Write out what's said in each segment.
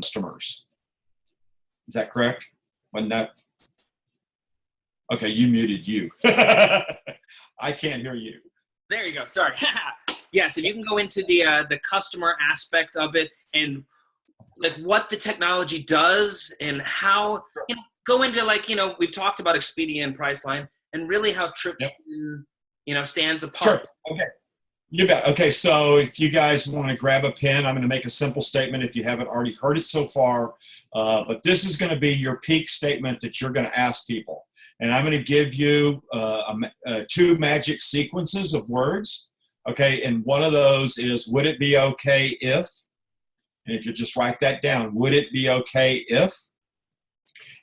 Customers. Is that correct? Wasn't that? Okay, you muted you. I can't hear you. There you go. Sorry. Yes, if you can go into the customer aspect of it and like what the technology does and how, you know, go into like, you know, we've talked about Expedia and Priceline and really how Trips, you know, stands apart. Sure. Okay. You bet. Okay, so if you guys want to grab a pen, I'm going to make a simple statement if you haven't already heard it so far. But this is going to be your peak statement that you're going to ask people. And I'm going to give you two magic sequences of words. Okay, and one of those is, would it be okay if? And if you just write that down, would it be okay if?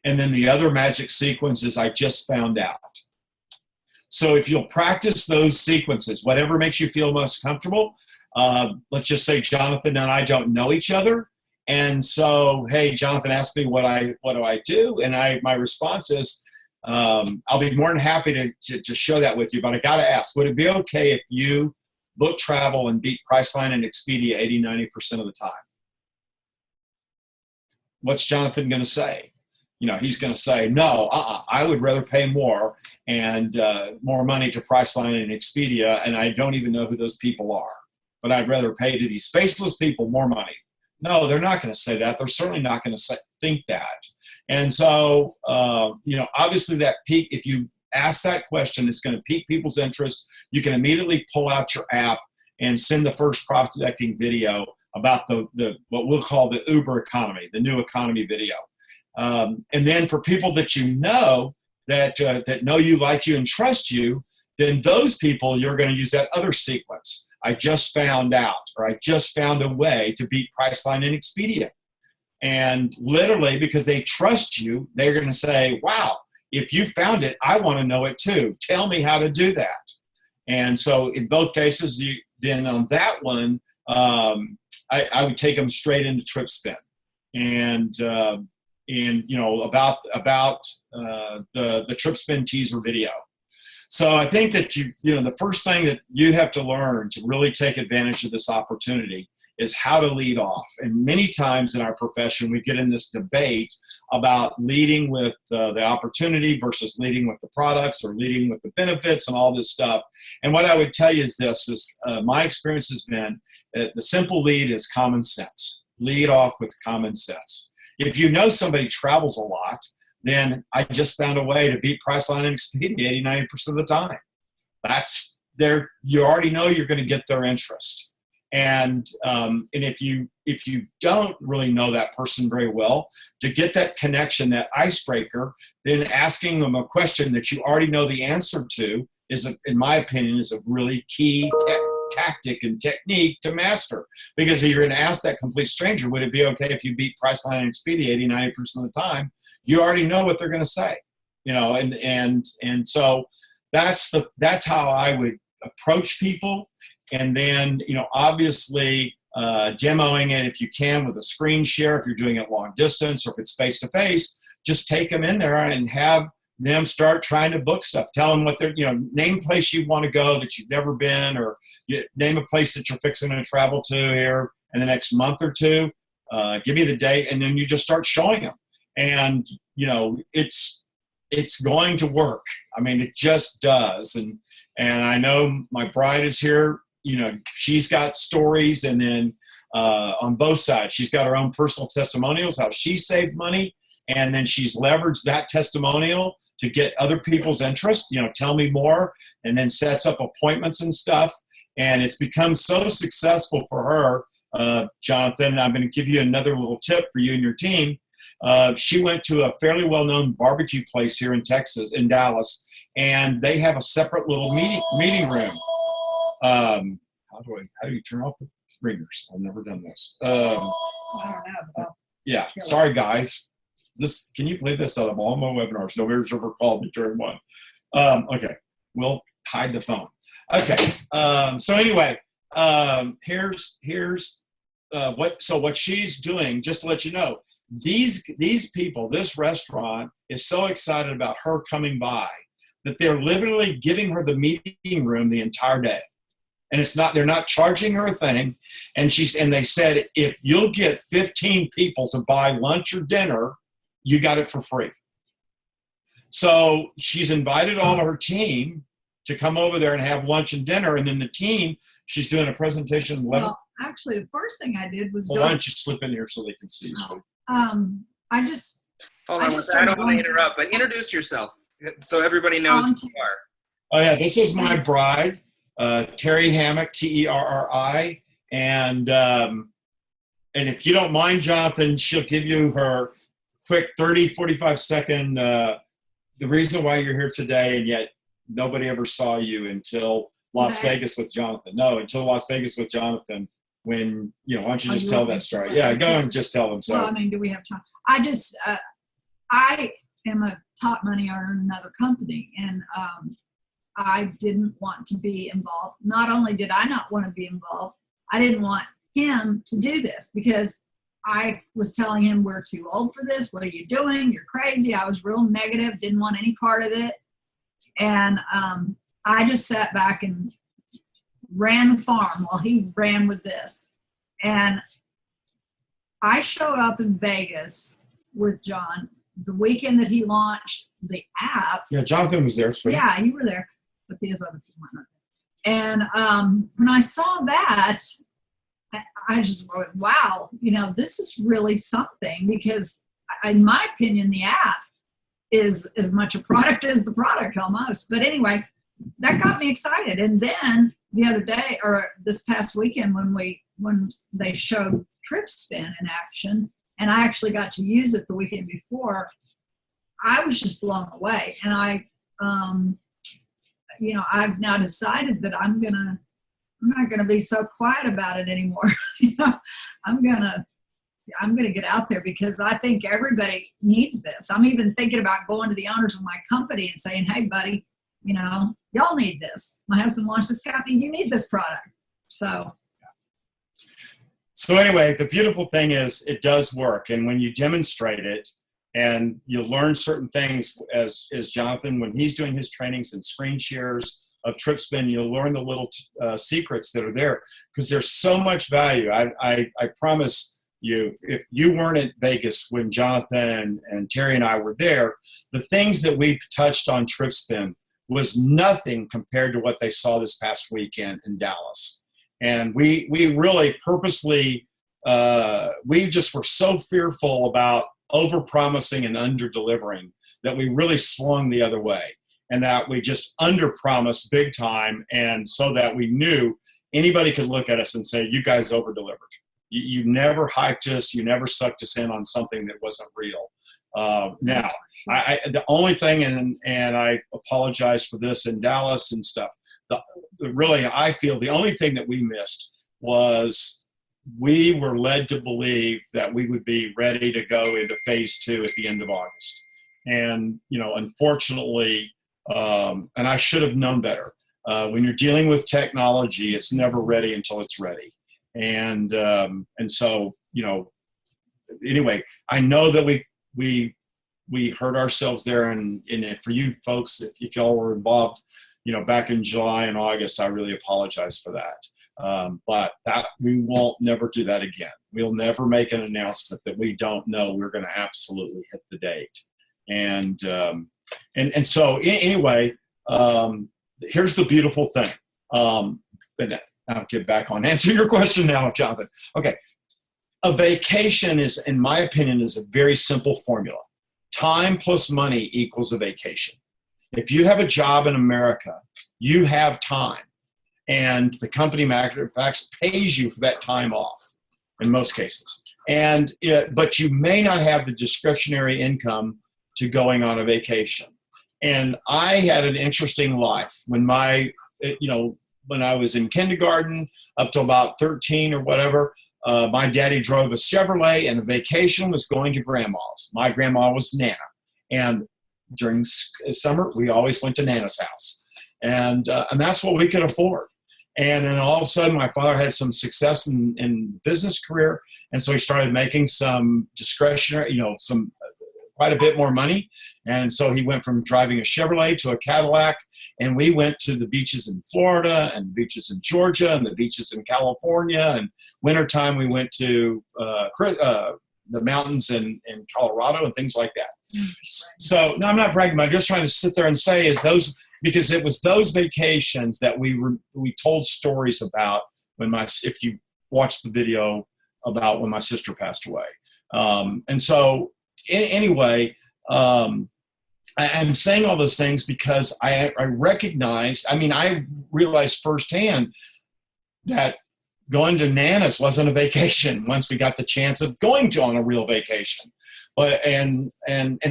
And then the other magic sequence is, I just found out. So if you'll practice those sequences, whatever makes you feel most comfortable, let's just say Jonathan and I don't know each other. And so, hey, Jonathan asked me what do I do? And my response is, I'll be more than happy to share that with you, but I got to ask, would it be okay if you book travel and beat Priceline and Expedia 80–90% of the time? What's Jonathan going to say? You know, he's going to say, no, I would rather pay more and more money to Priceline and Expedia, and I don't even know who those people are. But I'd rather pay to these faceless people more money. No, they're not going to say that. They're certainly not going to think that. And so, you know, obviously that peak, if you ask that question, it's going to pique people's interest. You can immediately pull out your app and send the first prospecting video about the what we'll call the Uber economy, the new economy video. And then for people that you know that know you, like you, and trust you, then those people, you're going to use that other sequence. I just found out, or I just found a way to beat Priceline and Expedia. And literally, because they trust you, they're going to say, wow, if you found it, I want to know it too. Tell me how to do that. And so in both cases, then on that one, I would take them straight into TripSpin. And you know, about the TripSpin teaser video. So I think that you know, the first thing that you have to learn to really take advantage of this opportunity is how to lead off. And many times in our profession, we get in this debate about leading with the opportunity versus leading with the products or leading with the benefits and all this stuff. And what I would tell you is this, my experience has been that the simple lead is common sense. Lead off with common sense. If you know somebody travels a lot, then I just found a way to beat Priceline and Expedia 80–90% of the time. That's there. You already know you're going to get their interest. And if you don't really know that person very well, to get that connection, that icebreaker, then asking them a question that you already know the answer to is, in my opinion, is a really key tactic and technique to master. Because if you're going to ask that complete stranger, would it be okay if you beat Priceline and Expedia 80–90% of the time? You already know what they're going to say, you know, and so that's how I would approach people. And then, you know, obviously demoing it if you can with a screen share, if you're doing it long distance or if it's face to face, just take them in there and have them start trying to book stuff. Tell them what they're, you know, name a place you want to go that you've never been, or name a place that you're fixing to travel to here in the next month or two. Give me the date, and then you just start showing them. And, you know, it's going to work. I mean, it just does. And I know my bride is here. You know, she's got stories, and then on both sides, she's got her own personal testimonials, how she saved money, and then she's leveraged that testimonial to get other people's interest, you know, tell me more, and then sets up appointments and stuff. And it's become so successful for her, Jonathan, and I'm going to give you another little tip for you and your team. She went to a fairly well-known barbecue place here in Texas, in Dallas, and they have a separate little meeting room. How do you turn off the ringers? I've never done this. Yeah, sorry guys. Can you believe this? Out of all my webinars, nobody's ever called me during one. Okay, we'll hide the phone. Okay, so anyway, here's what she's doing, just to let you know. these people, this restaurant is so excited about her coming by that they're literally giving her the meeting room the entire day. And they're not charging her a thing. And they said, if you'll get 15 people to buy lunch or dinner, you got it for free. So she's invited all of her team to come over there and have lunch and dinner. And then the team, she's doing a presentation. Well, actually, the first thing I did was why don't you slip in here so they can see you? I just Hold on, I don't want to interrupt, but introduce yourself so everybody knows who you are. Oh yeah, this is my bride, Terry Hammock, Terri, and if you don't mind, Jonathan, she'll give you her quick 30, 45-second. The reason why you're here today, and yet nobody ever saw you until Las Vegas with Jonathan. No, until Las Vegas with Jonathan. When why don't you just tell that story? Yeah, go and just tell them. So, well, I mean, do we have time? I am a top money earner in another company, and I didn't want to be involved. Not only did I not want to be involved, I didn't want him to do this because I was telling him, we're too old for this. What are you doing? You're crazy. I was real negative, didn't want any part of it. And I just sat back and ran the farm while he ran with this. And I showed up in Vegas with John the weekend that he launched the app. Yeah, Jonathan was there. Sweet. Yeah, you were there, but these other people weren't. And when I saw that, I just wrote, wow, this is really something, because in my opinion, the app is as much a product as the product almost. But anyway, that got me excited. And then the other day, or this past weekend, when they showed TripSpin in action, and I actually got to use it the weekend before, I was just blown away. And I've now decided that I'm not gonna be so quiet about it anymore. I'm gonna get out there, because I think everybody needs this. I'm even thinking about going to the owners of my company and saying, hey, buddy, y'all need this. My husband launched this company. You need this product. So anyway, the beautiful thing is it does work. And when you demonstrate it and you learn certain things, as Jonathan, when he's doing his trainings and screen shares of TripSpin, you'll learn the little secrets that are there, because there's so much value. I promise you, if you weren't at Vegas when Jonathan and Terry and I were there, the things that we touched on TripSpin was nothing compared to what they saw this past weekend in Dallas. And we really purposely, we just were so fearful about over-promising and under-delivering that we really swung the other way, and that we just under-promised big time, and so that we knew anybody could look at us and say, you guys over-delivered. You never hyped us. You never sucked us in on something that wasn't real. Now, the only thing, and I apologize for this in Dallas and stuff, really, I feel the only thing that we missed was we were led to believe that we would be ready to go into phase 2 at the end of August. And, unfortunately, and I should have known better. When you're dealing with technology, it's never ready until it's ready. And so, anyway, I know that we hurt ourselves there. And for you folks, if y'all were involved, back in July and August, I really apologize for that. But that we won't never do that again. We'll never make an announcement that we don't know we're going to absolutely hit the date. And so anyway, here's the beautiful thing. And I'll get back on answering your question now, Jonathan. Okay. A vacation is, in my opinion, is a very simple formula. Time plus money equals a vacation. If you have a job in America, you have time, and the company, matter of fact, pays you for that time off in most cases. But you may not have the discretionary income to going on a vacation. And I had an interesting life when when I was in kindergarten up to about 13 or whatever. My daddy drove a Chevrolet, and the vacation was going to grandma's. My grandma was Nana, and during summer we always went to Nana's house, and that's what we could afford. And then all of a sudden, my father had some success in business career. And so he started making some discretionary, quite a bit more money. And so he went from driving a Chevrolet to a Cadillac. And we went to the beaches in Florida and beaches in Georgia and the beaches in California. And wintertime, we went to the mountains in Colorado and things like that. So, no, I'm not bragging. I'm just trying to sit there and say because it was those vacations that we told stories about if you watched the video about when my sister passed away. And so anyway, I'm saying all those things because I realized firsthand that going to Nana's wasn't a vacation once we got the chance of going on a real vacation. But, and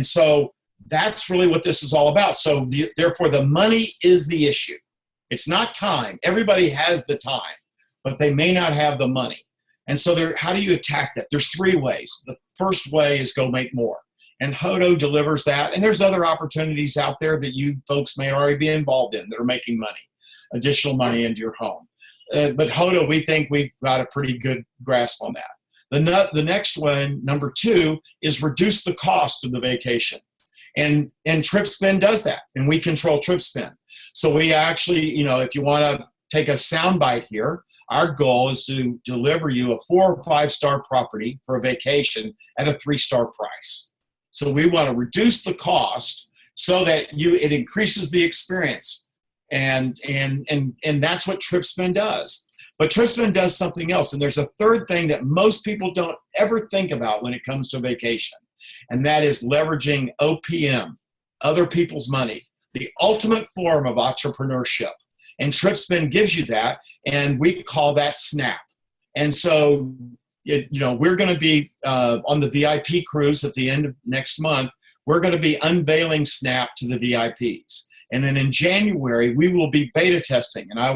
so that's really what this is all about. So therefore the money is the issue. It's not time. Everybody has the time, but they may not have the money. And so how do you attack that? There's 3 ways. The first way is go make more. And Hodo delivers that. And there's other opportunities out there that you folks may already be involved in that are making money, additional money into your home. But Hodo, we think we've got a pretty good grasp on that. The next one, number 2, is reduce the cost of the vacation. And TripSpend does that, and we control TripSpend. So we actually, if you want to take a soundbite here, our goal is to deliver you a 4 or 5-star property for a vacation at a 3-star price. So we want to reduce the cost so that it increases the experience, and that's what TripSpend does. But TripSpend does something else, and there's a third thing that most people don't ever think about when it comes to vacation, and that is leveraging OPM, other people's money, the ultimate form of entrepreneurship. And TripSpend gives you that, and we call that Snap. And so, we're going to be on the VIP cruise at the end of next month. We're going to be unveiling Snap to the VIPs. And then in January, we will be beta testing. And I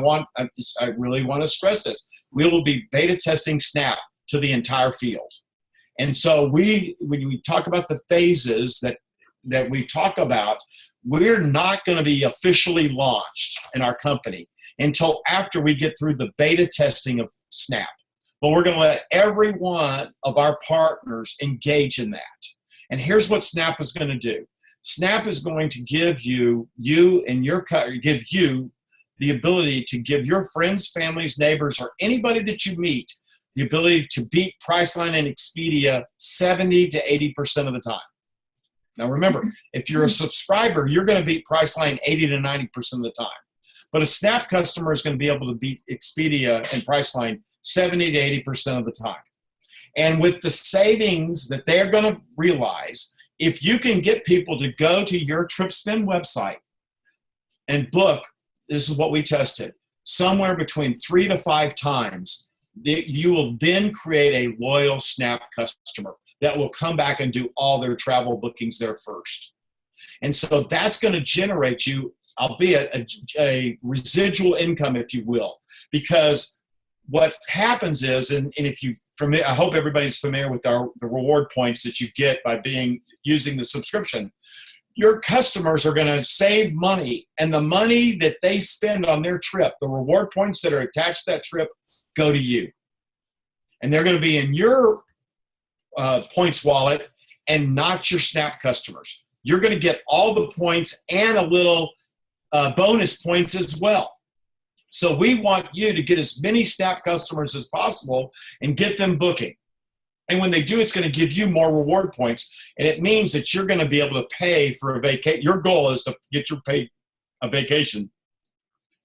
really want to stress this. We will be beta testing Snap to the entire field. And so when we talk about the phases that we talk about, we're not going to be officially launched in our company until after we get through the beta testing of Snap. But we're going to let every one of our partners engage in that. And here's what Snap is going to do. Snap is going to give you the ability to give your friends, families, neighbors, or anybody that you meet the ability to beat Priceline and Expedia 70 to 80% of the time. Now remember, if you're a subscriber, you're going to beat Priceline 80 to 90% of the time. But a Snap customer is going to be able to beat Expedia and Priceline 70 to 80% of the time. And with the savings that they're going to realize, if you can get people to go to your TripSpend website and book, this is what we tested, somewhere between 3 to 5 times, you will then create a loyal Snap customer that will come back and do all their travel bookings there first. And so that's going to generate you, albeit a residual income, if you will, because what happens is, and if you, I hope everybody's familiar with the reward points that you get by using the subscription. Your customers are going to save money, and the money that they spend on their trip, the reward points that are attached to that trip, go to you. And they're going to be in your points wallet and not your Snap customers. You're going to get all the points and a little bonus points as well. So we want you to get as many Snap customers as possible and get them booking. And when they do, it's going to give you more reward points. And it means that you're going to be able to pay for a vacation. Your goal is to get a vacation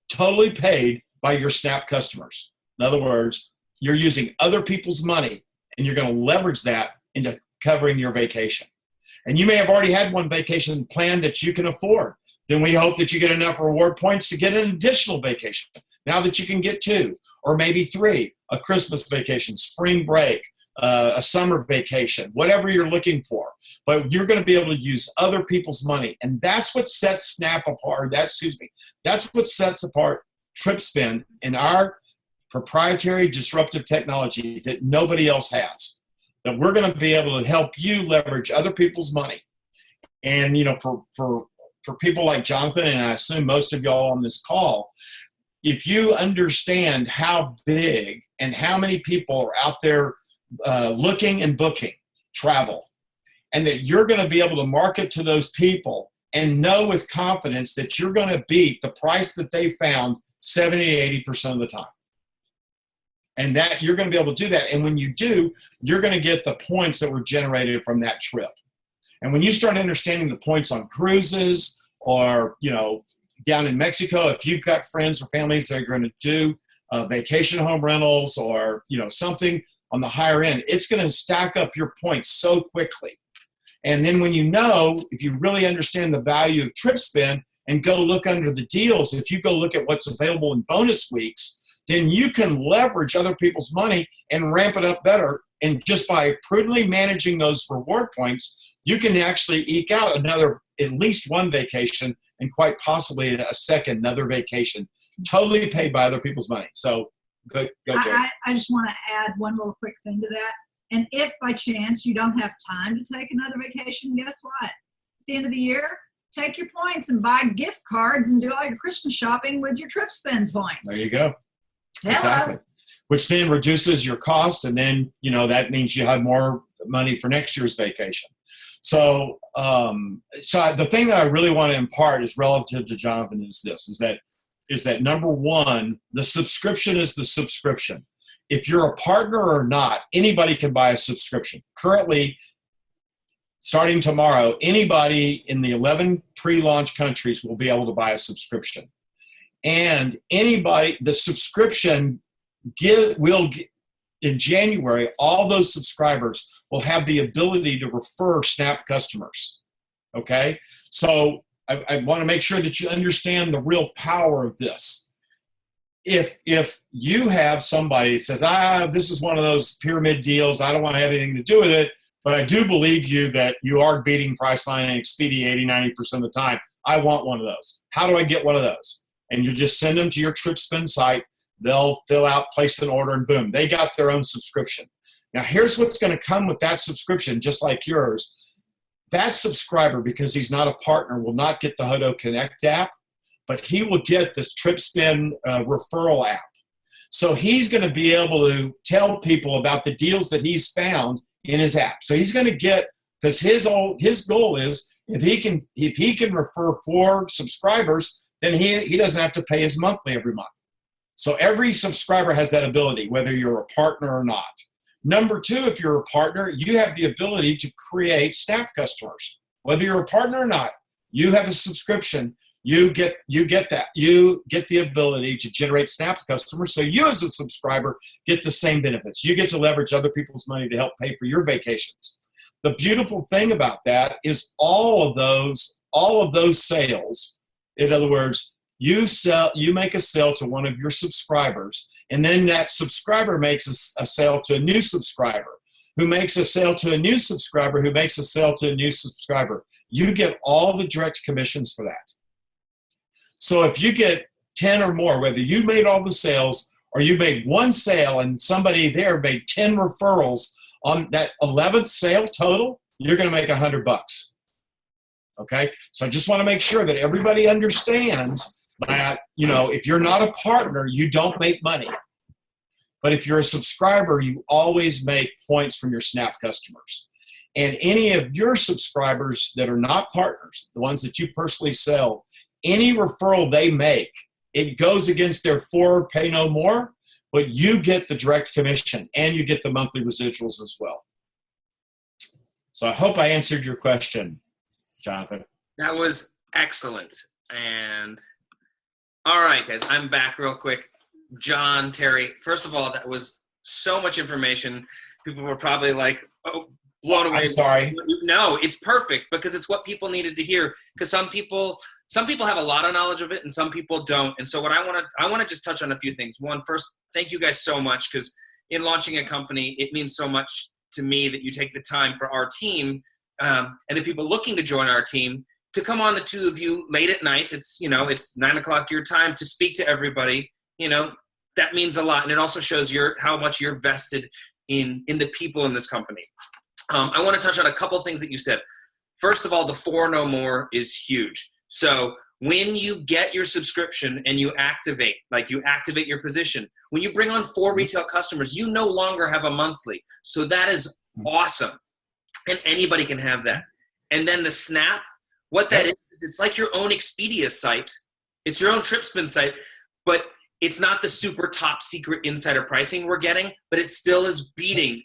totally paid by your Snap customers. In other words, you're using other people's money, and you're going to leverage that into covering your vacation. And you may have already had one vacation planned that you can afford. Then we hope that you get enough reward points to get an additional vacation. Now that you can get 2 or maybe 3, a Christmas vacation, spring break, a summer vacation, whatever you're looking for. But you're going to be able to use other people's money. And that's what sets Snap apart. That's what sets apart TripSpend in our proprietary disruptive technology that nobody else has. That we're going to be able to help you leverage other people's money. And, for people like Jonathan, and I assume most of y'all on this call, if you understand how big and how many people are out there looking and booking travel, and that you're going to be able to market to those people and know with confidence that you're going to beat the price that they found 70 to 80% of the time. And that you're going to be able to do that. And when you do, you're going to get the points that were generated from that trip. And when you start understanding the points on cruises, or, you know, down in Mexico, if you've got friends or families that are going to do vacation home rentals, or, you know, something on the higher end, it's going to stack up your points so quickly. And then when you know, if you really understand the value of trip spend and go look under the deals, if you go look at what's available in bonus weeks, then you can leverage other people's money and ramp it up better. And just by prudently managing those reward points, you can actually eke out another, at least one vacation, and quite possibly a second, another vacation, totally paid by other people's money. So go Jerry. I just want to add one little quick thing to that. And if by chance you don't have time to take another vacation, guess what? At the end of the year, take your points and buy gift cards and do all your Christmas shopping with your trip spend points. There you go. Hello. Exactly. Which then reduces your costs, and then, you know, that means you have more money for next year's vacation. So, the thing that I really want to impart is relative to Jonathan is this, is that number one, the subscription is the subscription. If you're a partner or not, anybody can buy a subscription. Currently, starting tomorrow, anybody in the 11 pre-launch countries will be able to buy a subscription. And anybody, the subscription in January, all those subscribers will have the ability to refer Snap customers. Okay? So I want to make sure that you understand the real power of this. If you have somebody that says, this is one of those pyramid deals, I don't want to have anything to do with it, but I do believe you that you are beating Priceline and Expedia 80-90% of the time, I want one of those. How do I get one of those? And you just send them to your TripSpend site. They'll fill out, place an order, and boom, they got their own subscription. Now, here's what's going to come with that subscription, just like yours. That subscriber, because he's not a partner, will not get the Hodo Connect app, but he will get this TripSpend referral app. So he's going to be able to tell people about the deals that he's found in his app. So he's going to get, because his goal is, if he can refer 4 subscribers, then he doesn't have to pay his monthly every month. So every subscriber has that ability, whether you're a partner or not. Number 2, if you're a partner, you have the ability to create Snap customers. Whether you're a partner or not, you have a subscription. You get that. You get the ability to generate Snap customers. So you as a subscriber get the same benefits. You get to leverage other people's money to help pay for your vacations. The beautiful thing about that is all of those sales. In other words, you make a sale to one of your subscribers, and then that subscriber makes a sale to a new subscriber, who makes a sale to a new subscriber, who makes a sale to a new subscriber. You get all the direct commissions for that. So if you get 10 or more, whether you made all the sales or you made one sale and somebody there made 10 referrals on that 11th sale total, you're going to make $100. Okay? So I just want to make sure that everybody understands that, you know, if you're not a partner, you don't make money. But if you're a subscriber, you always make points from your Snap customers. And any of your subscribers that are not partners, the ones that you personally sell, any referral they make, it goes against their 4 pay no more, but you get the direct commission and you get the monthly residuals as well. So I hope I answered your question, Jonathan. That was excellent. And all right, guys, I'm back real quick. John, Terry, first of all, that was so much information. People were probably like, oh, blown away. I'm sorry. No, it's perfect because it's what people needed to hear. Because some people have a lot of knowledge of it and some people don't. And so what I want to just touch on a few things. One, first, thank you guys so much, because in launching a company, it means so much to me that you take the time for our team and the people looking to join our team to come on, the 2 of you late at night. It's 9 o'clock your time to speak to everybody. That means a lot. And it also shows how much you're vested in the people in this company. I want to touch on a couple things that you said. First of all, the 4 no more is huge. So When you get your subscription and you activate your position, when you bring on 4 retail customers, you no longer have a monthly. So that is awesome. And anybody can have that. And then the Snap, what that is, it's like your own Expedia site. It's your own TripSpin site, but it's not the super top secret insider pricing we're getting, but it still is beating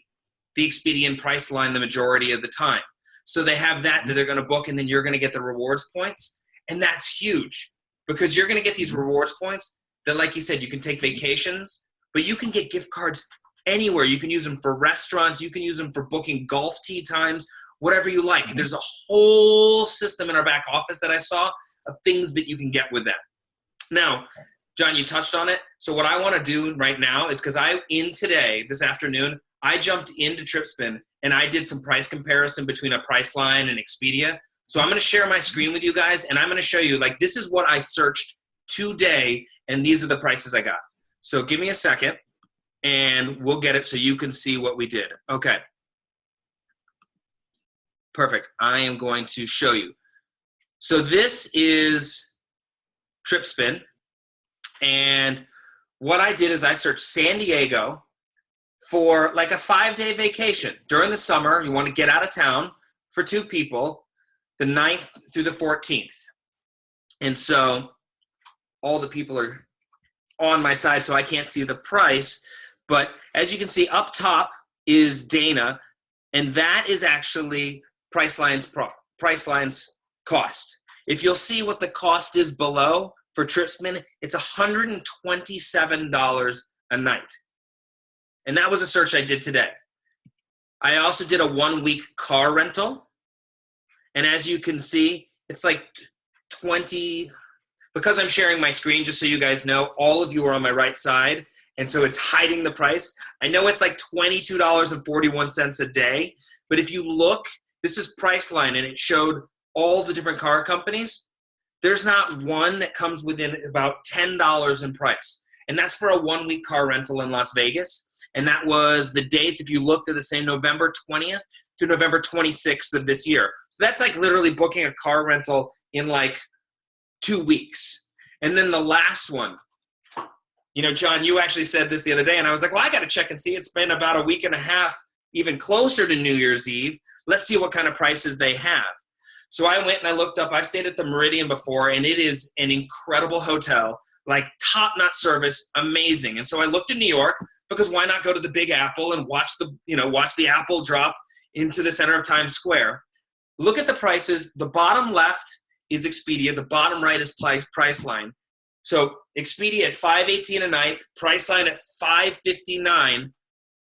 the Expedia and Priceline the majority of the time. So they have that they're going to book, and then you're going to get the rewards points. And that's huge because you're going to get these rewards points that, like you said, you can take vacations, but you can get gift cards anywhere. You can use them for restaurants. You can use them for booking golf tee times, whatever you like. There's a whole system in our back office that I saw of things that you can get with that. Now, John, you touched on it. So what I want to do right now is because this afternoon, I jumped into TripSpin and I did some price comparison between a Priceline and Expedia. So I'm going to share my screen with you guys, and I'm going to show you, like, this is what I searched today, and these are the prices I got. So give me a second, and we'll get it so you can see what we did. Okay. Perfect. I am going to show you. So this is TripSpin, and what I did is I searched San Diego for like a 5-day vacation. During the summer, you want to get out of town for 2 people, the 9th through the 14th. And so all the people are on my side, so I can't see the price. But as you can see, up top is Dana, and that is actually Priceline's cost. If you'll see what the cost is below for TripSpin, it's $127 a night. And that was a search I did today. I also did a 1-week car rental. And as you can see, it's like 20, because I'm sharing my screen, just so you guys know, all of you are on my right side. And so it's hiding the price. I know it's like $22.41 a day. But if you look, this is Priceline, and it showed all the different car companies. There's not one that comes within about $10 in price. And that's for a 1-week car rental in Las Vegas. And that was the dates, if you look, they're the same, November 20th to November 26th of this year. So that's like literally booking a car rental in like 2 weeks. And then the last one, you know, John, you actually said this the other day, and I was like, well, I got to check and see. It's been about a week and a half, even closer to New Year's Eve. Let's see what kind of prices they have. So I went and I looked up. I've stayed at the Meridian before, and it is an incredible hotel, like top-notch service, amazing. And so I looked in New York, because why not go to the Big Apple and watch the apple drop into the center of Times Square. Look at the prices. The bottom left is Expedia. The bottom right is Priceline. So Expedia at $518 a night, Priceline at $559.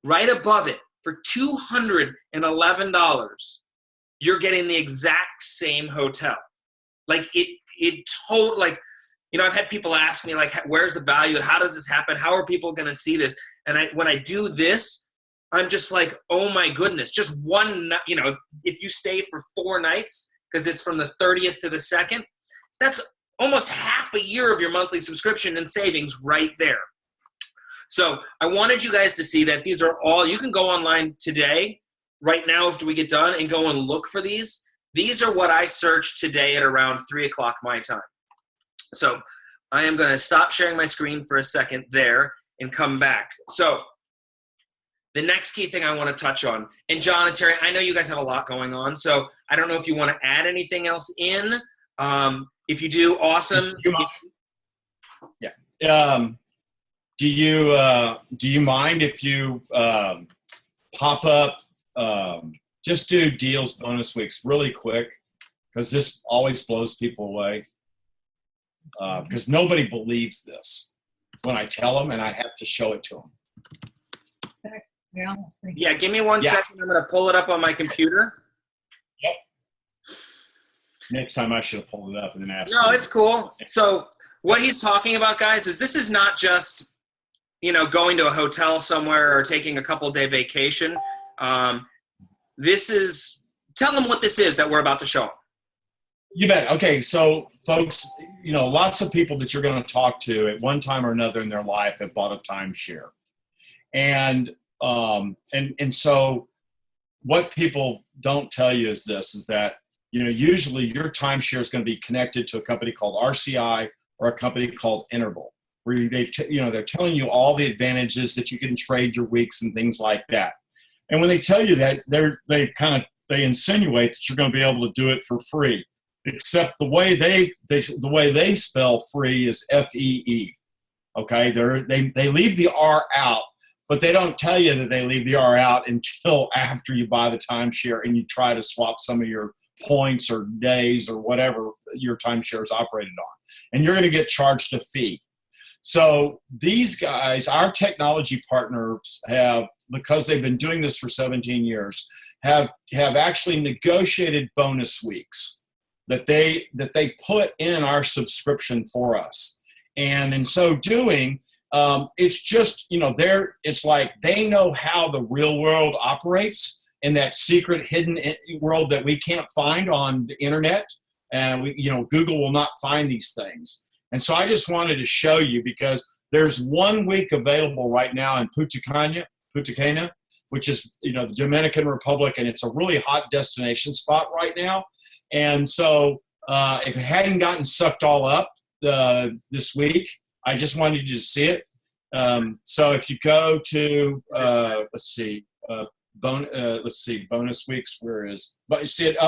Right above it, for $211, you're getting the exact same hotel. Like I've had people ask me, like, where's the value? How does this happen? How are people going to see this? And when I do this, I'm just like, oh my goodness, just one, if you stay for 4 nights, because it's from the 30th to the 2nd, that's almost half a year of your monthly subscription and savings right there. So I wanted you guys to see that these are all, you can go online today, right now after we get done, and go and look for these. These are what I searched today at around 3 o'clock my time. So I am going to stop sharing my screen for a second there and come back. So the next key thing I want to touch on, and John and Terry, I know you guys have a lot going on, so I don't know if you want to add anything else in. If you do, awesome. Yeah. Do you mind if you pop up, just do deals bonus weeks really quick, because this always blows people away. Because nobody believes this when I tell them, and I have to show it to them. Yeah, give me one second. I'm going to pull it up on my computer. Yep. Next time I should have pulled it up and then asked. No, it's cool. So what he's talking about, guys, is this is not just, going to a hotel somewhere or taking a couple-day vacation. Tell them what this is that we're about to show them. You bet. Okay, so folks, lots of people that you're going to talk to at one time or another in their life have bought a timeshare. And so what people don't tell you is that usually your timeshare is going to be connected to a company called RCI or a company called Interval, where they're telling you all the advantages that you can trade your weeks and things like that. And when they tell you that, they insinuate that you're going to be able to do it for free, except the way they spell free is FEE. Okay, they leave the R out, but they don't tell you that they leave the R out until after you buy the timeshare and you try to swap some of your points or days or whatever your timeshare is operated on, and you're going to get charged a fee. So these guys, our technology partners, have, because they've been doing this for 17 years, have actually negotiated bonus weeks that they put in our subscription for us. And in so doing, it's just, it's like they know how the real world operates in that secret hidden world that we can't find on the internet. And Google will not find these things. And so I just wanted to show you, because there's 1 week available right now in Punta Cana, which is, the Dominican Republic, and it's a really hot destination spot right now. And so if it hadn't gotten sucked all up this week, I just wanted you to see it. So if you go to, bonus weeks, where is, but you see it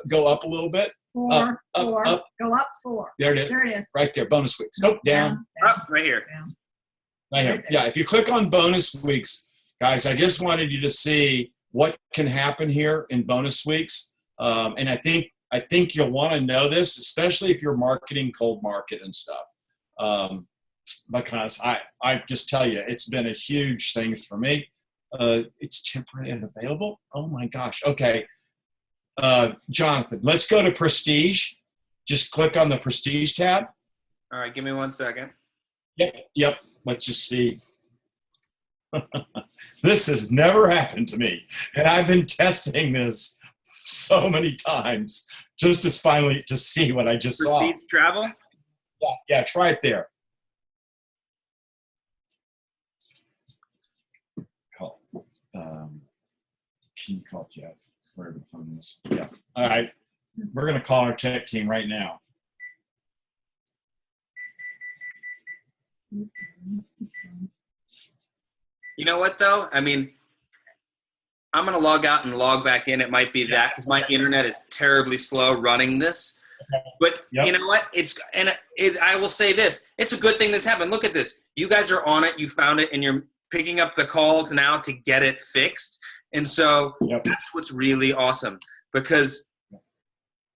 go up a little bit? Four. Up. Go up 4. There it is. There it is. Right there, bonus weeks. Nope, down. Up, right here. Down. Right here. Yeah, if you click on bonus weeks, guys, I just wanted you to see what can happen here in bonus weeks. And I think you'll want to know this, especially if you're marketing cold market and stuff. Because I just tell you, it's been a huge thing for me. It's temporary and available. Oh my gosh. Okay. Jonathan, let's go to Prestige. Just click on the Prestige tab. All right, give me 1 second. Yep. Let's just see. This has never happened to me. And I've been testing this so many times just to finally to see what I just saw. Prestige Travel? Yeah, try it there. Can you call Jeff, wherever the phone is? Yeah. All right. We're going to call our tech team right now. You know what, though? I mean, I'm going to log out and log back in. It might be that because my internet is terribly slow running this. But you know what? I will say this. It's a good thing this happened. Look at this. You guys are on it. You found it, and you're picking up the calls now to get it fixed. And so that's what's really awesome, because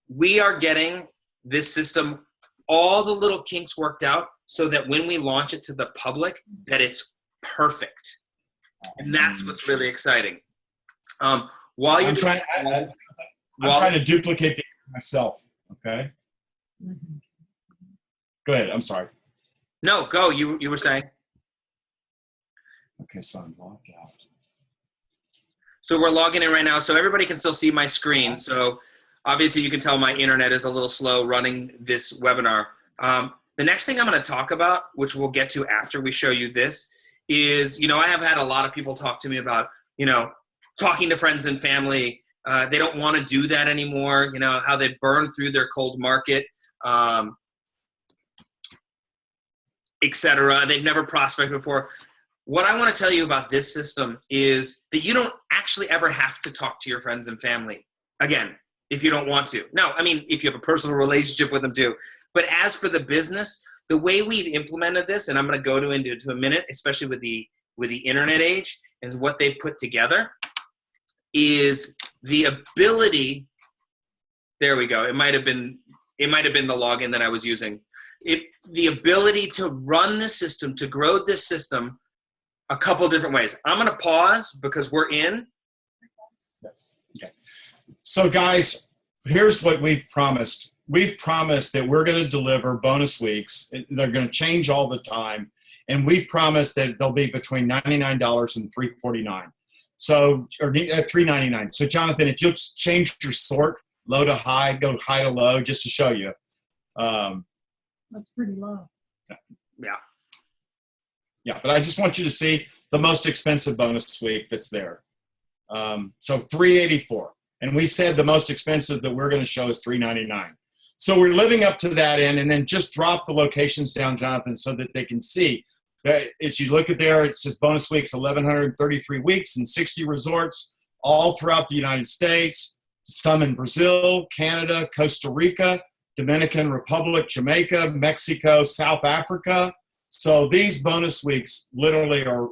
we are getting this system, all the little kinks worked out so that when we launch it to the public, that it's perfect. And that's what's really exciting. I'm trying to duplicate it myself. Okay. Go ahead. I'm sorry. No, go. You were saying. Okay, so I'm logged out. So we're logging in right now, so everybody can still see my screen. So obviously you can tell my internet is a little slow running this webinar. The next thing I'm going to talk about, which we'll get to after we show you this, is, I have had a lot of people talk to me about, talking to friends and family. They don't want to do that anymore, how they burn through their cold market, et cetera. They've never prospected before. What I want to tell you about this system is that you don't actually ever have to talk to your friends and family again, if you don't want to. No, I mean, if you have a personal relationship with them too. But as for the business, the way we've implemented this, and I'm going to go into a minute, especially with the internet age, is what they've put together is the ability. There we go. It might have been the login that I was using. The ability to run this system, to grow this system a couple different ways. I'm going to pause because we're in. Okay. So guys, here's what we've promised. We've promised that we're going to deliver bonus weeks. They're going to change all the time. And we promised that they'll be between $99 and $349. So, or $399. So Jonathan, if you'll change your sort, low to high, go high to low, just to show you. That's pretty low. Yeah. Yeah, but I just want you to see the most expensive bonus week that's there. So $384. And we said the most expensive that we're going to show is $399. So we're living up to that end, and then just drop the locations down, Jonathan, so that they can see. As you look at there, it says bonus weeks, 1,133 weeks and 60 resorts all throughout the United States, some in Brazil, Canada, Costa Rica, Dominican Republic, Jamaica, Mexico, South Africa. So these bonus weeks literally are,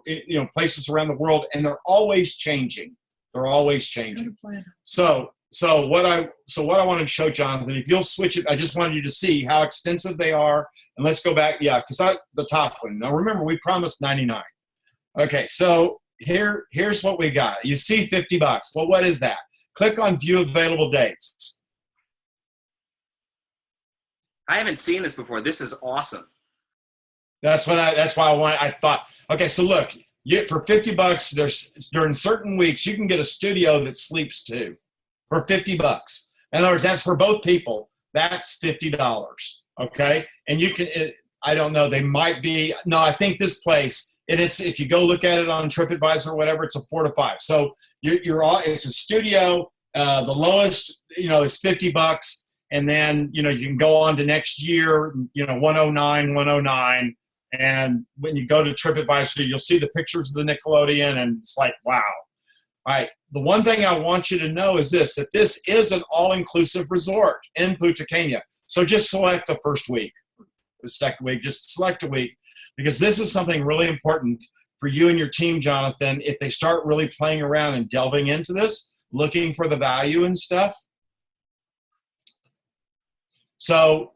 places around the world, and they're always changing. They're always changing. So what I wanted to show, Jonathan, if you'll switch it, I just wanted you to see how extensive they are. And let's go back. Yeah, because the top one. Now remember, we promised 99. Okay, so here's what we got. You see $50. Well, what is that? Click on view available dates. I haven't seen this before. This is awesome. That's why I thought, okay, so look, for $50, there's during certain weeks, you can get a studio that sleeps too for $50. In other words, that's for both people. That's $50. Okay. And you can, I don't know, they might be, no, I think this place, it's, if you go look at it on TripAdvisor or whatever, it's a 4 to 5. So it's a studio. The lowest, is $50. And then, you can go on to next year, 109. And when you go to TripAdvisor, you'll see the pictures of the Nickelodeon, and it's like, wow. All right. The one thing I want you to know is this, that this is an all-inclusive resort in Punta Cana. So just select the first week, the second week, just select a week, because this is something really important for you and your team, Jonathan. If they start really playing around and delving into this, looking for the value and stuff. So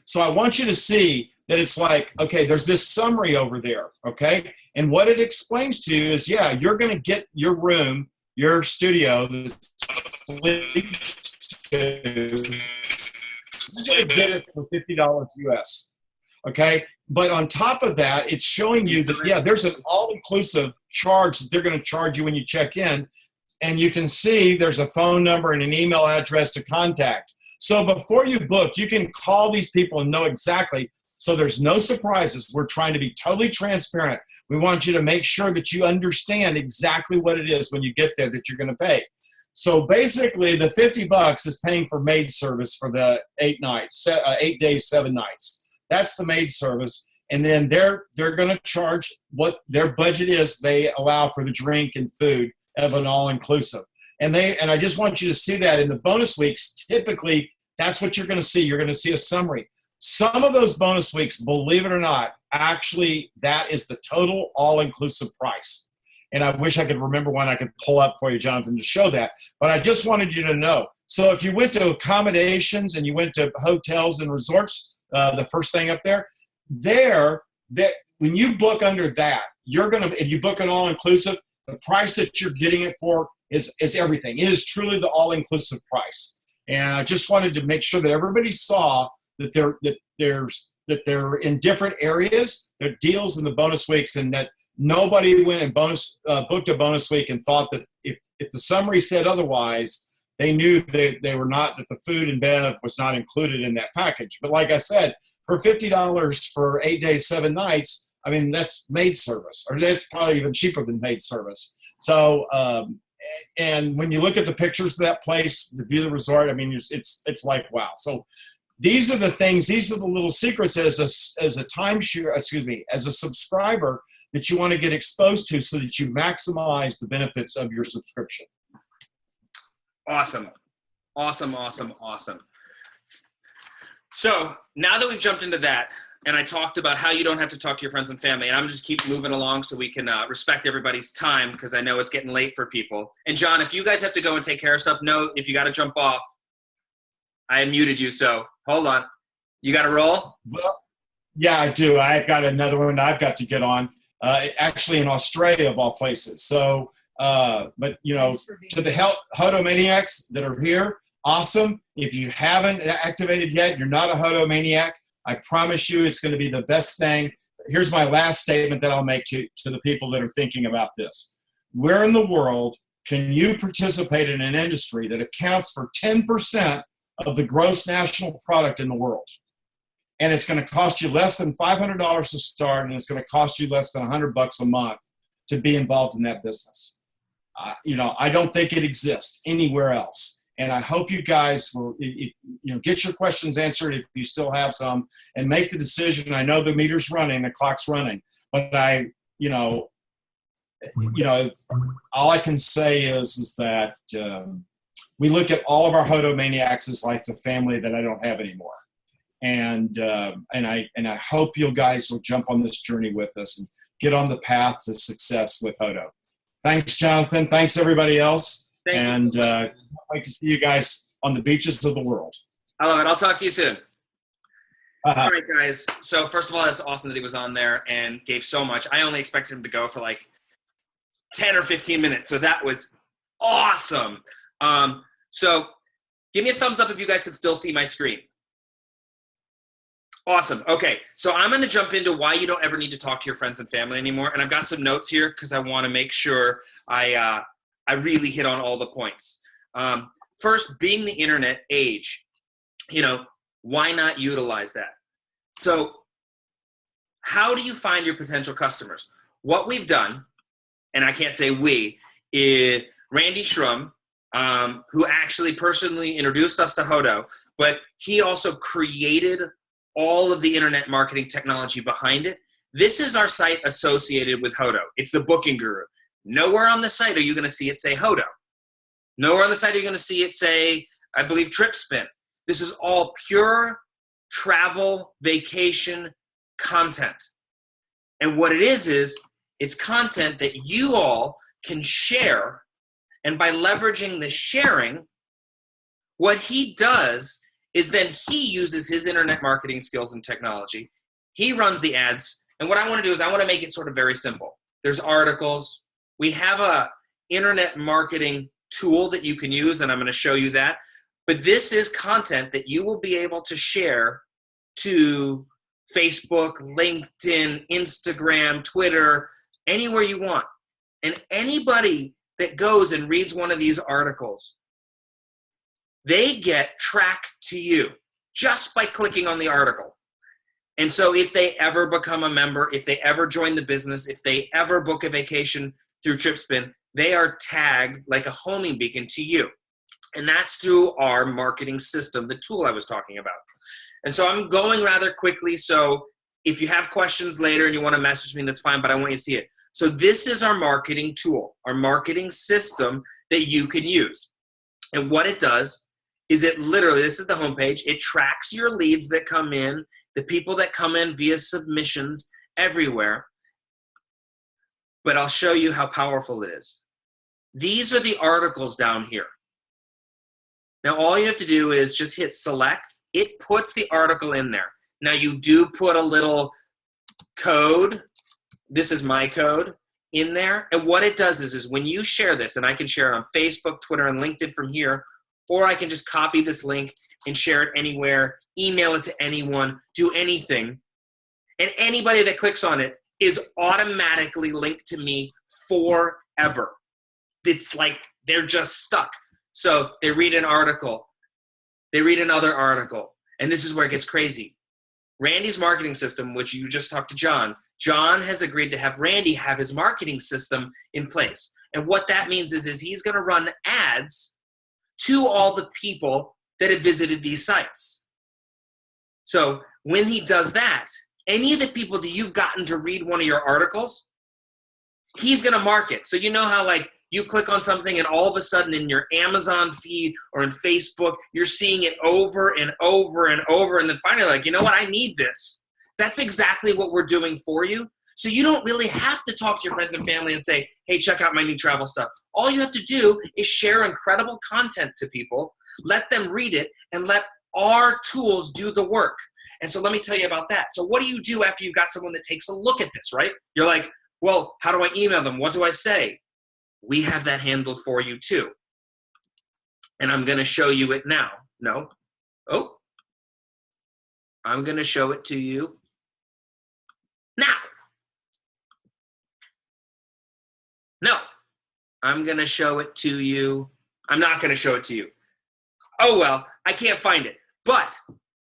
so I want you to see that it's like, okay, there's this summary over there, okay? And what it explains to you is, yeah, you're going to get your room, your studio, you're going to get it for $50 US, okay? But on top of that, it's showing you that, yeah, there's an all-inclusive charge that they're going to charge you when you check in, and you can see there's a phone number and an email address to contact. So before you book, you can call these people and know exactly. So there's no surprises. We're trying to be totally transparent. We want you to make sure that you understand exactly what it is when you get there that you're going to pay. So basically, the $50 is paying for maid service for the 8 nights, 8 days, 7 nights. That's the maid service. And then they're going to charge what their budget is. They allow for the drink and food of an all-inclusive. And I just want you to see that in the bonus weeks. Typically, that's what you're going to see. You're going to see a summary. Some of those bonus weeks, believe it or not, actually that is the total all-inclusive price. And I wish I could remember one I could pull up for you, Jonathan, to show that. But I just wanted you to know. So if you went to accommodations and you went to hotels and resorts, the first thing up there, when you book under that, if you book an all-inclusive, the price that you're getting it for is everything. It is truly the all-inclusive price. And I just wanted to make sure that everybody saw that they're in different areas. There are deals in the bonus weeks, and that nobody went and booked a bonus week and thought that if the summary said otherwise, they knew that that the food and bev was not included in that package. But like I said, for $50 for 8 days, 7 nights, I mean, that's maid service, or that's probably even cheaper than maid service. So, and when you look at the pictures of that place, the view of the resort, I mean, it's like, wow. So these are the things, these are the little secrets as a timeshare, as a subscriber that you want to get exposed to so that you maximize the benefits of your subscription. Awesome. Awesome, awesome, awesome. So now that we've jumped into that, and I talked about how you don't have to talk to your friends and family, and I'm just keep moving along so we can respect everybody's time, because I know it's getting late for people. And John, if you guys have to go and take care of stuff, no, if you got to jump off, I muted you, so hold on. You got to roll? Well, yeah, I do. I've got another one I've got to get on, actually in Australia of all places. So, but to the Hodo maniacs that are here, awesome. If you haven't activated yet, you're not a Hodo maniac. I promise you it's going to be the best thing. Here's my last statement that I'll make to the people that are thinking about this. Where in the world can you participate in an industry that accounts for 10% of the gross national product in the world? And it's going to cost you less than $500 to start, and it's going to cost you less than $100 a month to be involved in that business. I don't think it exists anywhere else. And I hope you guys will, get your questions answered if you still have some, and make the decision. I know the meter's running, the clock's running, but all I can say is that we look at all of our Hodo maniacs as like the family that I don't have anymore. And I hope you guys will jump on this journey with us and get on the path to success with Hodo. Thanks, Jonathan. Thanks, everybody else. I'd like to see you guys on the beaches of the world. I love it. I'll talk to you soon. All right, guys. So first of all, it's awesome that he was on there and gave so much. I only expected him to go for like 10 or 15 minutes. So that was awesome. So give me a thumbs up if you guys can still see my screen. Awesome. Okay. So I'm going to jump into why you don't ever need to talk to your friends and family anymore. And I've got some notes here because I want to make sure I really hit on all the points. First, being the internet age, why not utilize that? So how do you find your potential customers? What we've done, and I can't say we, is Randy Shrum, who actually personally introduced us to Hodo, but he also created all of the internet marketing technology behind it. This is our site associated with Hodo. It's the Booking Guru. Nowhere on the site are you going to see it say Hodo. Nowhere on the site are you going to see it say, I believe, TripSpin. This is all pure travel, vacation content. And what it is it's content that you all can share. And by leveraging the sharing, what he does is then he uses his internet marketing skills and technology. He runs the ads. And what I want to do is I want to make it sort of very simple. There's articles. We have a internet marketing tool that you can use, and I'm going to show you that. But this is content that you will be able to share to Facebook, LinkedIn, Instagram, Twitter, anywhere you want. And anybody that goes and reads one of these articles, they get tracked to you just by clicking on the article. And so if they ever become a member, if they ever join the business, if they ever book a vacation through TripSpin, they are tagged like a homing beacon to you. And that's through our marketing system, the tool I was talking about. And so I'm going rather quickly. So if you have questions later and you want to message me, that's fine, but I want you to see it. So this is our marketing tool, our marketing system that you can use. And what it does is it literally, this is the homepage, it tracks your leads that come in, the people that come in via submissions everywhere. But I'll show you how powerful it is. These are the articles down here. Now, all you have to do is just hit select. It puts the article in there. Now, you do put a little code. This is my code in there. And what it does is when you share this, and I can share it on Facebook, Twitter, and LinkedIn from here, or I can just copy this link and share it anywhere, email it to anyone, do anything. And anybody that clicks on it is automatically linked to me forever. It's like they're just stuck. So they read an article, they read another article, and this is where it gets crazy. Randy's marketing system, which you just talked to John has agreed to have Randy have his marketing system in place. And what that means is he's going to run ads to all the people that have visited these sites. So when he does that, any of the people that you've gotten to read one of your articles, he's going to market. So you know how like you click on something and all of a sudden in your Amazon feed or in Facebook, you're seeing it over and over and over. And then finally like, you know what, I need this. That's exactly what we're doing for you. So you don't really have to talk to your friends and family and say, hey, check out my new travel stuff. All you have to do is share incredible content to people, let them read it, and let our tools do the work. And so let me tell you about that. So what do you do after you've got someone that takes a look at this, right? You're like, well, how do I email them? What do I say? We have that handled for you too. And I'm going to show you it now. No. Oh. I'm going to show it to you now. No. I'm going to show it to you. I'm not going to show it to you. Oh, well, I can't find it. But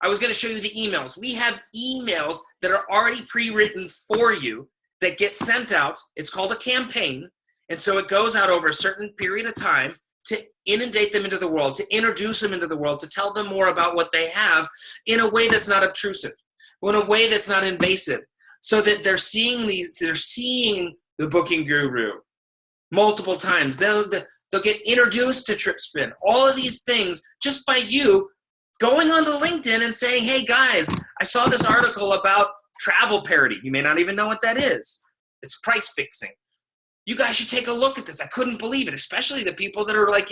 I was going to show you the emails. We have emails that are already pre-written for you that get sent out. It's called a campaign. And so it goes out over a certain period of time to inundate them into the world, to introduce them into the world, to tell them more about what they have in a way that's not obtrusive, in a way that's not invasive, so that they're seeing the booking guru multiple times. They'll get introduced to TripSpin. All of these things just by you going onto LinkedIn and saying, hey guys, I saw this article about travel parity. You may not even know what that is. It's price fixing. You guys should take a look at this. I couldn't believe it, especially the people that are like,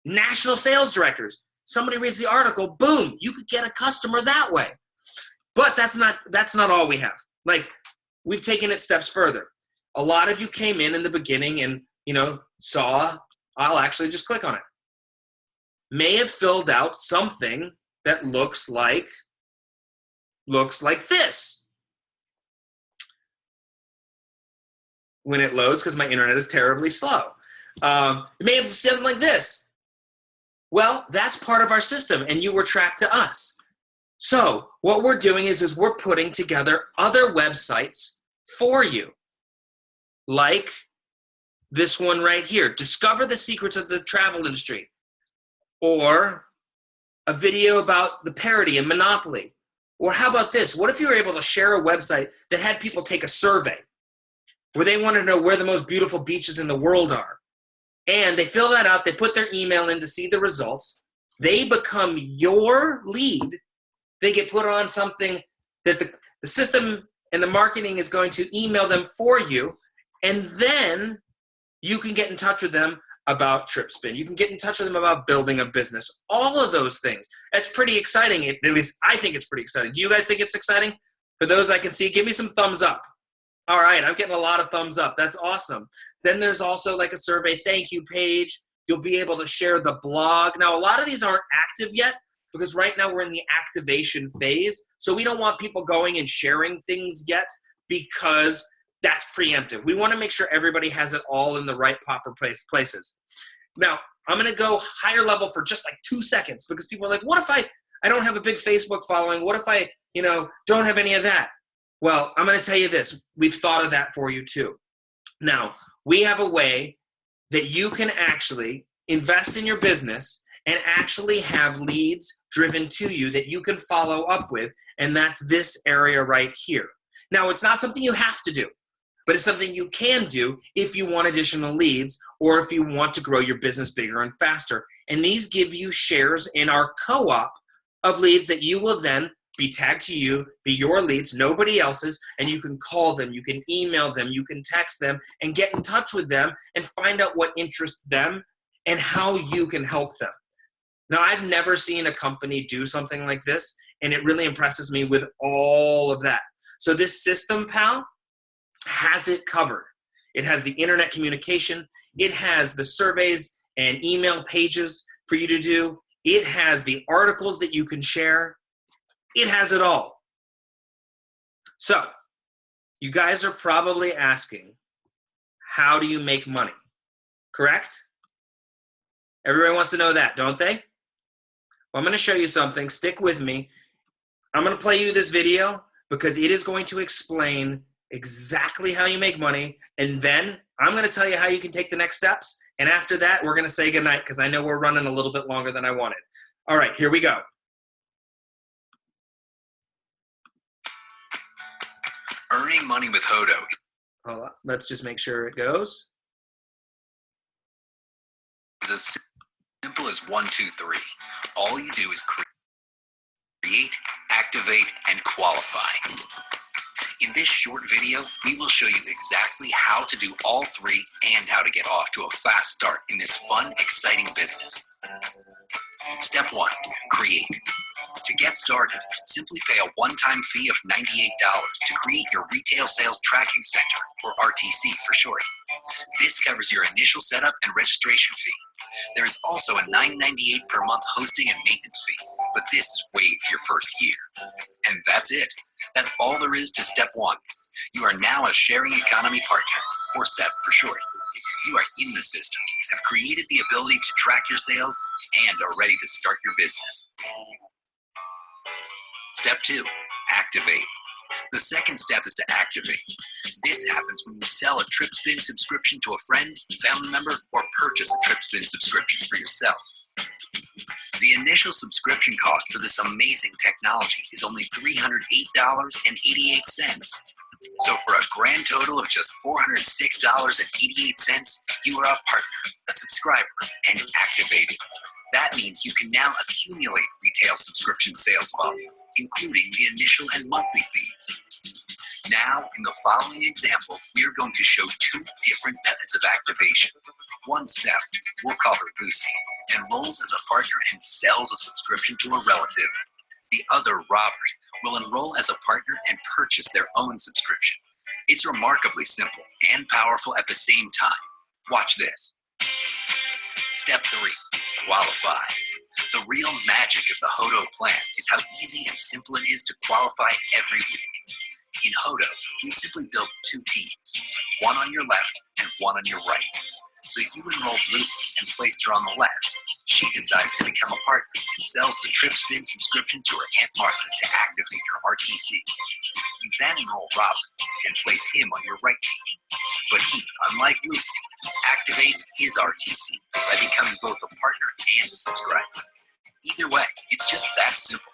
national sales directors. Somebody reads the article, boom, you could get a customer that way. But that's not all we have. Like, we've taken it steps further. A lot of you came in the beginning and, saw, I'll actually just click on it, may have filled out something that looks like this. When it loads, because my internet is terribly slow. It may have said like this. Well, that's part of our system, and you were tracked to us. So what we're doing is we're putting together other websites for you, like this one right here, Discover the Secrets of the Travel Industry, or a video about the parity and monopoly. Or how about this? What if you were able to share a website that had people take a survey where they want to know where the most beautiful beaches in the world are? And they fill that out, they put their email in to see the results. They become your lead. They get put on something that the system and the marketing is going to email them for you. And then you can get in touch with them about TripSpin. You can get in touch with them about building a business. All of those things. That's pretty exciting. At least I think it's pretty exciting. Do you guys think it's exciting? For those I can see, give me some thumbs up. All right, I'm getting a lot of thumbs up. That's awesome. Then there's also like a survey thank you page. You'll be able to share the blog. Now, a lot of these aren't active yet because right now we're in the activation phase. So we don't want people going and sharing things yet because that's preemptive. We want to make sure everybody has it all in the right proper places. Now, I'm going to go higher level for just like 2 seconds because people are like, what if I don't have a big Facebook following? What if I, don't have any of that? Well, I'm going to tell you this. We've thought of that for you too. Now, we have a way that you can actually invest in your business and actually have leads driven to you that you can follow up with, and that's this area right here. Now, it's not something you have to do, but it's something you can do if you want additional leads or if you want to grow your business bigger and faster. And these give you shares in our co-op of leads that you will then be tagged to you, be your leads, nobody else's, and you can call them, you can email them, you can text them, and get in touch with them and find out what interests them and how you can help them. Now, I've never seen a company do something like this, and it really impresses me with all of that. So this system, pal, has it covered. It has the internet communication. It has the surveys and email pages for you to do. It has the articles that you can share. It has it all. So, you guys are probably asking, how do you make money? Correct? Everybody wants to know that, don't they? Well, I'm going to show you something. Stick with me. I'm going to play you this video because it is going to explain exactly how you make money. And then I'm going to tell you how you can take the next steps. And after that, we're going to say goodnight because I know we're running a little bit longer than I wanted. All right, here we go. Earning money with Hodo. Hold on. Let's just make sure it goes. It's as simple as 1, 2, 3. All you do is create, activate, and qualify. In this short video, we will show you exactly how to do all three and how to get off to a fast start in this fun, exciting business. Step 1, create. To get started, simply pay a one-time fee of $98 to create your Retail Sales Tracking Center, or RTC for short. This covers your initial setup and registration fee. There is also a $9.98 per month hosting and maintenance fee, but this is waived your first year. And that's it. That's all there is to step 1. You are now a sharing economy partner, or SEP for short. You are in the system, have created the ability to track your sales, and are ready to start your business. Step 2, activate. The second step is to activate. This happens when you sell a TripSpin subscription to a friend, family member, or purchase a TripSpin subscription for yourself. The initial subscription cost for this amazing technology is only $308.88. So for a grand total of just $406.88, you are a partner, a subscriber, and activated. That means you can now accumulate retail subscription sales volume, including the initial and monthly fees. Now, in the following example, we are going to show two different methods of activation. One seller, we'll call her Lucy, enrolls as a partner and sells a subscription to a relative. The other, Robert, will enroll as a partner and purchase their own subscription. It's remarkably simple and powerful at the same time. Watch this. Step 3, qualify. The real magic of the Hodo plan is how easy and simple it is to qualify every week. In Hodo, we simply build two teams, one on your left and one on your right. So you enrolled Lucy and placed her on the left. She decides to become a partner and sells the TripSpin subscription to her Aunt Martha to activate her RTC. You then enroll Robert and place him on your right team. But he, unlike Lucy, activates his RTC by becoming both a partner and a subscriber. Either way, it's just that simple.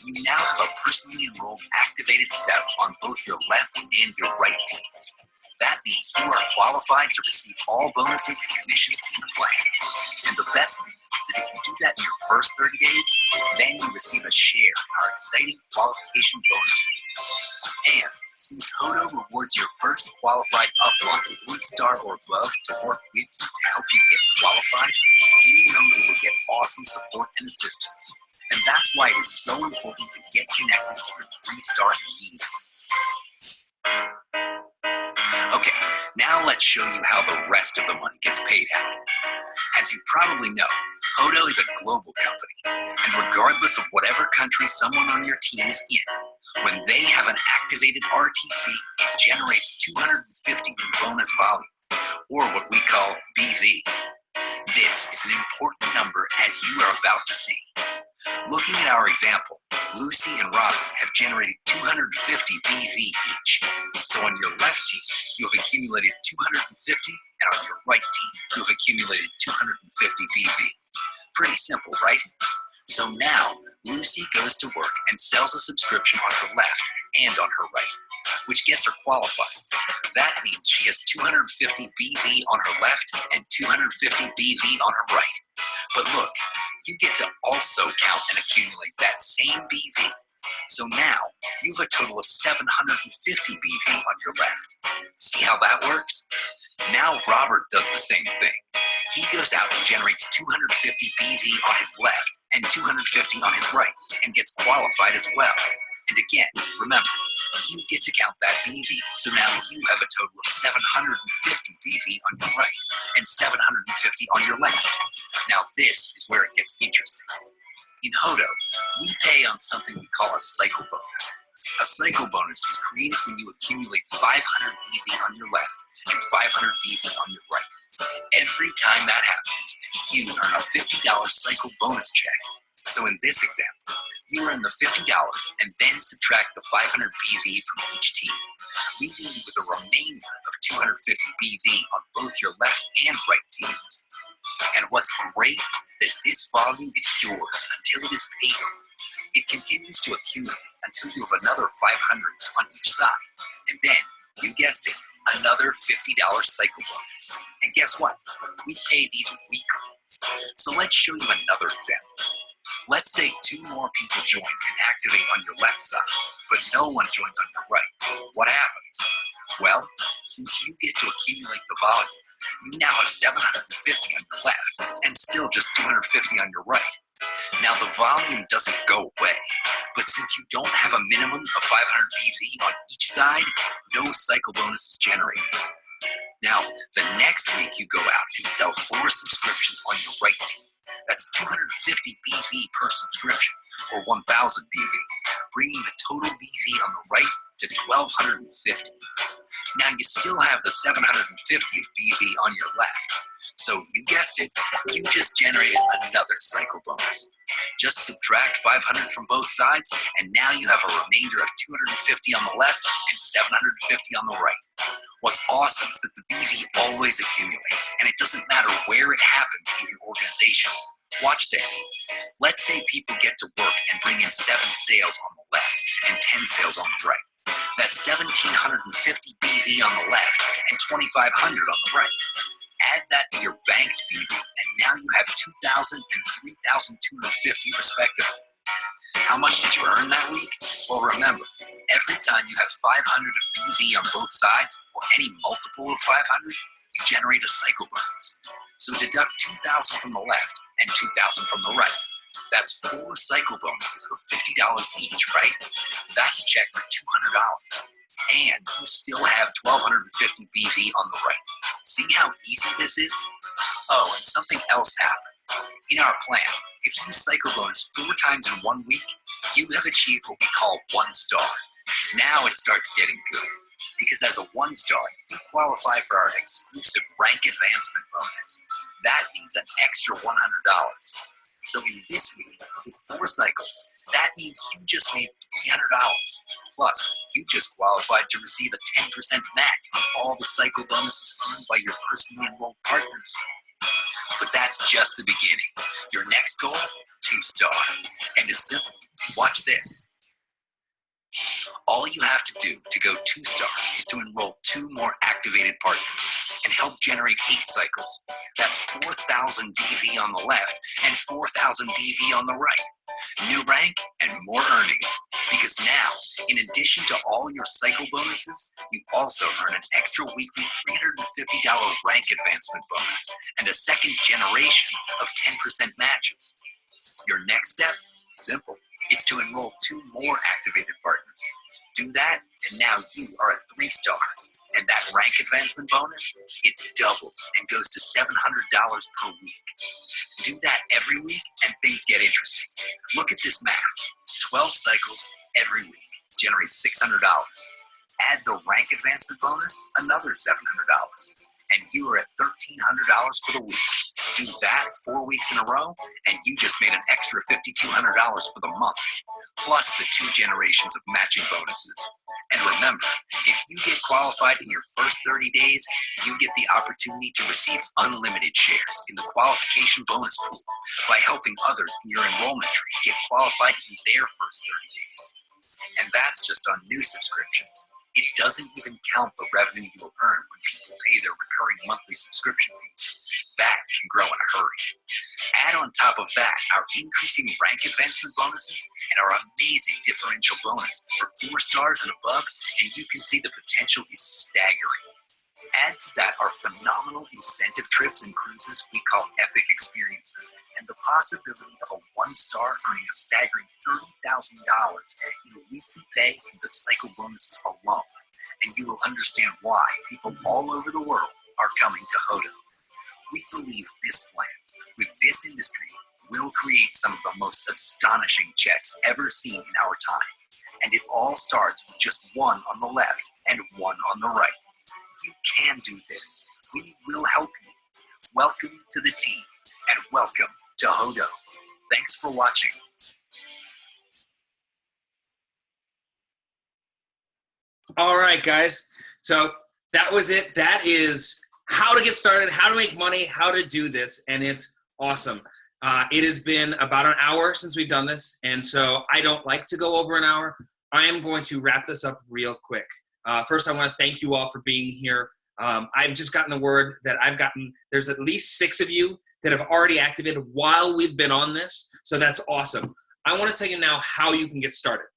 You now have a personally enrolled activated seller on both your left and your right teams. That means you are qualified to receive all bonuses and commissions in the plan. And the best news is that if you do that in your first 30 days, then you receive a share in our exciting qualification bonus week. And since Hodo rewards your first qualified upline with one star or above to work with you to help you get qualified, you know you will get awesome support and assistance. And that's why it is so important to get connected to your 3-star elite. Okay, now let's show you how the rest of the money gets paid out. As you probably know, Hodo is a global company, and regardless of whatever country someone on your team is in, when they have an activated RTC, it generates 250 in bonus volume, or what we call BV. This is an important number, as you are about to see. Looking at our example, Lucy and Robert have generated 250 BV each. So on your left team, you have accumulated 250, and on your right team, you have accumulated 250 BV. Pretty simple, right? So now, Lucy goes to work and sells a subscription on her left and on her right, which gets her qualified. That means she has 250 BV on her left and 250 BV on her right. But look, you get to also count and accumulate that same BV. So now, you have a total of 750 BV on your left. See how that works? Now Robert does the same thing. He goes out and generates 250 BV on his left and 250 on his right and gets qualified as well. And again, remember, you get to count that BV, so now you have a total of 750 BV on your right and 750 on your left. Now this is where it gets interesting. In Hodo, we pay on something we call a cycle bonus. A cycle bonus is created when you accumulate 500 BV on your left and 500 BV on your right. Every time that happens, you earn a $50 cycle bonus check. So in this example, you earn the $50 and then subtract the 500 BV from each team, leaving you with a remainder of 250 BV on both your left and right teams. And what's great is that this volume is yours until it is paid on. It continues to accumulate until you have another 500 on each side, and then, you guessed it, another $50 cycle bonus. And guess what? We pay these weekly. So let's show you another example. Let's say 2 more people join and activate on your left side, but no one joins on your right. What happens? Well, since you get to accumulate the volume, you now have 750 on your left and still just 250 on your right. Now the volume doesn't go away, but since you don't have a minimum of 500 BV on each side, no cycle bonus is generated. Now, the next week you go out and sell 4 subscriptions on your right team. That's 250 BV per subscription, or 1,000 BV, bringing the total BV on the right to 1,250. Now you still have the 750 BV on your left. So you guessed it, you just generated another cycle bonus. Just subtract 500 from both sides, and now you have a remainder of 250 on the left and 750 on the right. What's awesome is that the BV always accumulates, and it doesn't matter where it happens in your organization. Watch this. Let's say people get to work and bring in 7 sales on the left and 10 sales on the right. That's 1,750 BV on the left and 2,500 on the right. Add that to your banked BV, and now you have 2,000 and 3,250 respectively. How much did you earn that week? Well, remember, every time you have 500 of BV on both sides, or any multiple of 500, you generate a cycle bonus. So deduct 2,000 from the left and 2,000 from the right. That's 4 cycle bonuses of $50 each, right? That's a check for $200. And you still have 1,250 BV on the right. See how easy this is? Oh, and something else happened. In our plan, if you cycle bonus 4 times in 1 week, you have achieved what we call 1 star. Now it starts getting good, because as a 1 star, you qualify for our exclusive rank advancement bonus. That means an extra $100. So in this week, with 4 cycles, that means you just made $300. Plus, you just qualified to receive a 10% match on all the cycle bonuses earned by your personally enrolled partners. But that's just the beginning. Your next goal, 2 star. And it's simple. Watch this. All you have to do to go 2 star is to enroll 2 more activated partners and help generate 8 cycles. That's 4,000 BV on the left and 4,000 BV on the right. New rank and more earnings. Because now, in addition to all your cycle bonuses, you also earn an extra weekly $350 rank advancement bonus and a second generation of 10% matches. Your next step? Simple. It's to enroll 2 more activated partners. Do that, and now you are a 3 star. And that rank advancement bonus, it doubles and goes to $700 per week. Do that every week, and things get interesting. Look at this math. 12 cycles every week generates $600. Add the rank advancement bonus, another $700. And you are at $1,300 for the week. Do that 4 weeks in a row, and you just made an extra $5,200 for the month, plus the 2 generations of matching bonuses. And remember, if you get qualified in your first 30 days, you get the opportunity to receive unlimited shares in the qualification bonus pool by helping others in your enrollment tree get qualified in their first 30 days. And that's just on new subscriptions. It doesn't even count the revenue you will earn when people pay their recurring monthly subscription fees. That can grow in a hurry. Add on top of that our increasing rank advancement bonuses and our amazing differential bonus for 4 stars and above, and you can see the potential is staggering. Add to that our phenomenal incentive trips and cruises we call epic experiences, and the possibility of a 1 star earning a staggering $30,000 in weekly pay in the cycle bonuses alone. And you will understand why people all over the world are coming to Hodo. We believe this plan, with this industry, will create some of the most astonishing checks ever seen in our time. And it all starts with just 1 on the left and 1 on the right. You can do this. We will help you. Welcome to the team, and welcome to Hodo. Thanks for watching. All right, guys. So that was it. That is how to get started, how to make money, how to do this, and it's awesome. It has been about an hour since we've done this, and so I don't like to go over an hour. I am going to wrap this up real quick. First, I want to thank you all for being here. I've just gotten the word that there's at least 6 of you that have already activated while we've been on this, so that's awesome. I want to tell you now how you can get started.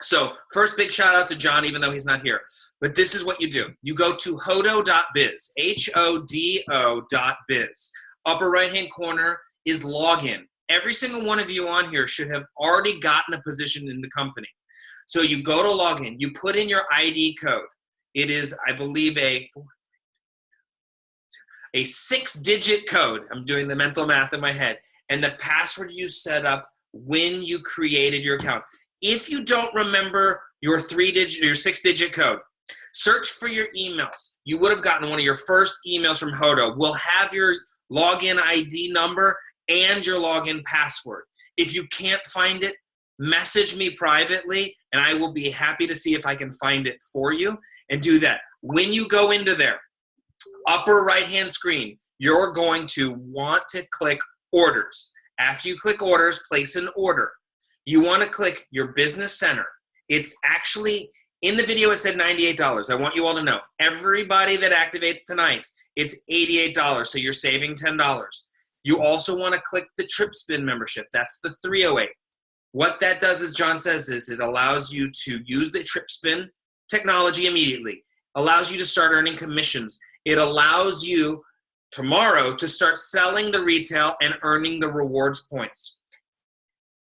So first, big shout out to John, even though he's not here. But this is what you do. You go to hodo.biz, HODO.biz. Upper right-hand corner is login. Every single one of you on here should have already gotten a position in the company. So you go to login. You put in your ID code. It is, I believe, a 6-digit code. I'm doing the mental math in my head. And the password you set up when you created your account. If you don't remember your 6-digit code, search for your emails. You would have gotten one of your first emails from Hodo. We'll have your login ID number and your login password. If you can't find it, message me privately, and I will be happy to see if I can find it for you and do that. When you go into there, upper right-hand screen, you're going to want to click orders. After you click orders, place an order. You want to click your business center. It's actually, in the video it said $98. I want you all to know, everybody that activates tonight, it's $88, so you're saving $10. You also want to click the TripSpin membership. That's the 308. What that does, as John says, is it allows you to use the TripSpin technology immediately. Allows you to start earning commissions. It allows you tomorrow to start selling the retail and earning the rewards points.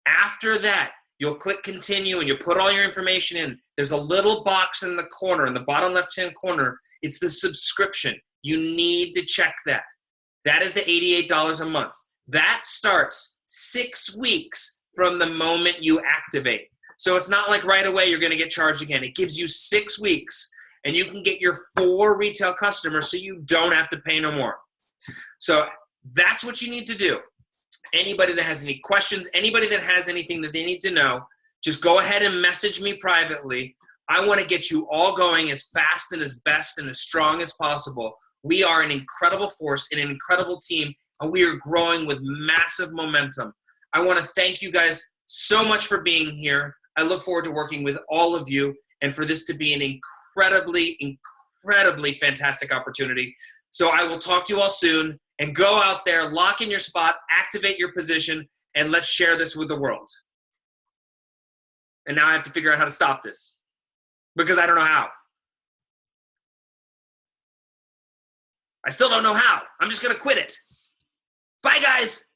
After that, you'll click continue and you put all your information in. There's a little box in the corner, in the bottom left-hand corner. It's the subscription. You need to check that. That is the $88 a month. That starts 6 weeks from the moment you activate. So it's not like right away you're going to get charged again. It gives you 6 weeks, and you can get your 4 retail customers so you don't have to pay no more. So that's what you need to do. Anybody that has any questions, anybody that has anything that they need to know, just go ahead and message me privately. I want to get you all going as fast and as best and as strong as possible. We are an incredible force and an incredible team, and we are growing with massive momentum. I want to thank you guys so much for being here. I look forward to working with all of you and for this to be an incredibly, incredibly fantastic opportunity. So I will talk to you all soon, and go out there, lock in your spot, activate your position, and let's share this with the world. And now I have to figure out how to stop this because I don't know how. I still don't know how. I'm just going to quit it. Bye, guys.